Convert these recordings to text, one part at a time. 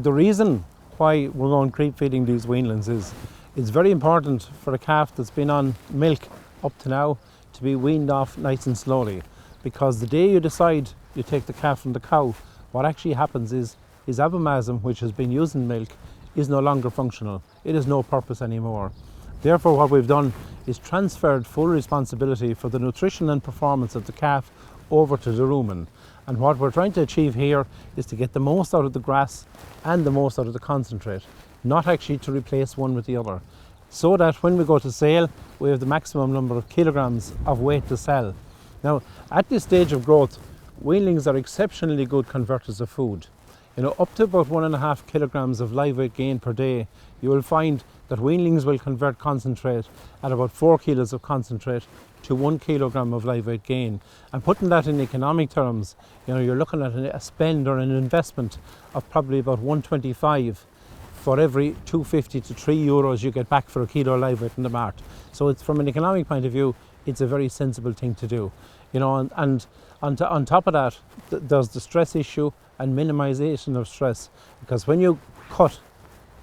The reason why we're going creep feeding these weanlings is it's very important for a calf that's been on milk up to now to be weaned off nice and slowly, because the day you decide you take the calf from the cow, what actually happens is his abomasum, which has been used in milk, is no longer functional. It has no purpose anymore. Therefore, what we've done is transferred full responsibility for the nutrition and performance of the calf over to the rumen. And what we're trying to achieve here is to get the most out of the grass and the most out of the concentrate, not actually to replace one with the other, so that when we go to sale, we have the maximum number of kilograms of weight to sell. Now, at this stage of growth, weanlings are exceptionally good converters of food. Up to about 1.5 kilograms of live weight gain per day, you will find that weanlings will convert concentrate at about 4 kilos of concentrate to 1 kilogram of live weight gain. And putting that in economic terms, you're looking at a spend or an investment of probably about 125 for every 2.50 to €3 you get back for a kilo of live weight in the mart. So it's, from an economic point of view, it's a very sensible thing to do. And on top of that, there's the stress issue and minimization of stress, because when you cut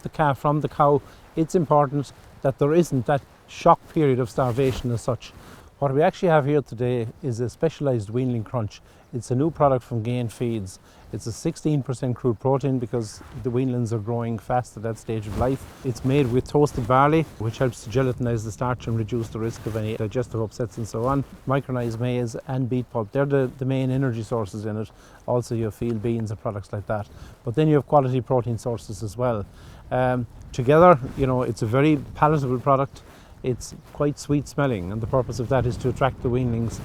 the calf from the cow, it's important that there isn't that shock period of starvation as such. What we actually have here today is a specialized Weanling Crunch. It's a new product from Gain Feeds. It's a 16% crude protein because the weanlings are growing fast at that stage of life. It's made with toasted barley, which helps to gelatinize the starch and reduce the risk of any digestive upsets and so on. Micronized maize and beet pulp, they're the main energy sources in it. Also you have field beans and products like that. But then you have quality protein sources as well. Together, it's a very palatable product. It's quite sweet smelling, and the purpose of that is to attract the weanlings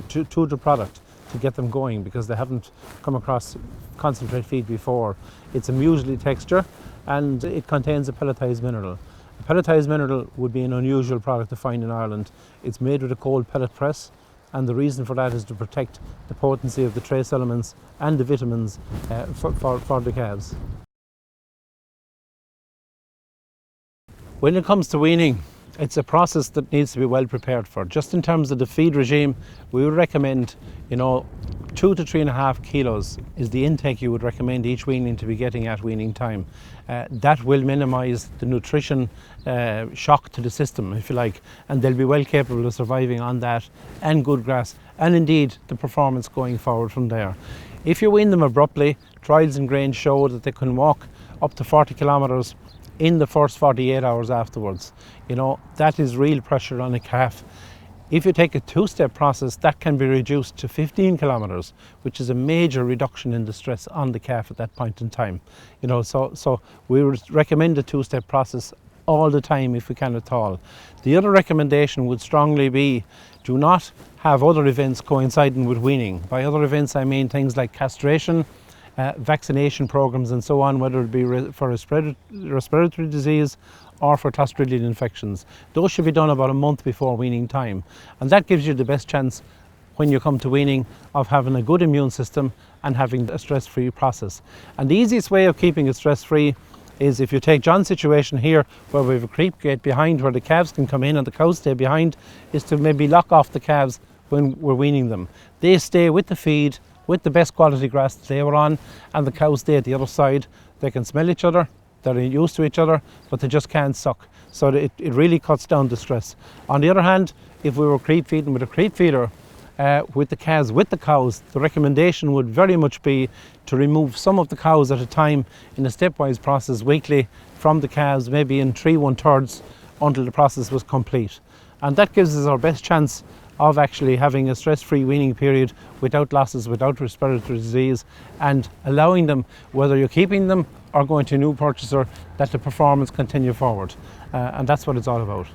to the product, to get them going, because they haven't come across concentrate feed before. It's a muesli texture and it contains a pelletized mineral. A pelletized mineral would be an unusual product to find in Ireland. It's made with a cold pellet press, and the reason for that is to protect the potency of the trace elements and the vitamins for the calves. When it comes to weaning, it's a process that needs to be well prepared for. Just in terms of the feed regime, we would recommend, 2 to 3.5 kilos is the intake you would recommend each weanling to be getting at weaning time. That will minimize the nutrition shock to the system, if you like, and they'll be well capable of surviving on that and good grass, and indeed the performance going forward from there. If you wean them abruptly, trials in grain show that they can walk up to 40 kilometers in the first 48 hours afterwards. That is real pressure on a calf. If you take a two-step process, that can be reduced to 15 kilometers, which is a major reduction in the stress on the calf at that point in time. So we would recommend a two-step process all the time if we can at all. The other recommendation would strongly be, do not have other events coinciding with weaning. By other events, I mean things like castration, vaccination programs and so on, whether it be for respiratory disease or for clostridial infections. Those should be done about a month before weaning time, and that gives you the best chance when you come to weaning of having a good immune system and having a stress-free process. And the easiest way of keeping it stress-free is, if you take John's situation here, where we have a creep gate behind where the calves can come in and the cows stay behind, is to maybe lock off the calves when we're weaning them. They stay with the feed, with the best quality grass that they were on, and the cows stay at the other side. They can smell each other, they're used to each other, but they just can't suck. So it really cuts down the stress. On the other hand, if we were creep feeding with a creep feeder, with the calves, with the cows, the recommendation would very much be to remove some of the cows at a time in a stepwise process weekly from the calves, maybe in 3/1/3 until the process was complete. And that gives us our best chance of actually having a stress-free weaning period without losses, without respiratory disease, and allowing them, whether you're keeping them or going to a new purchaser, that the performance continue forward. And that's what it's all about.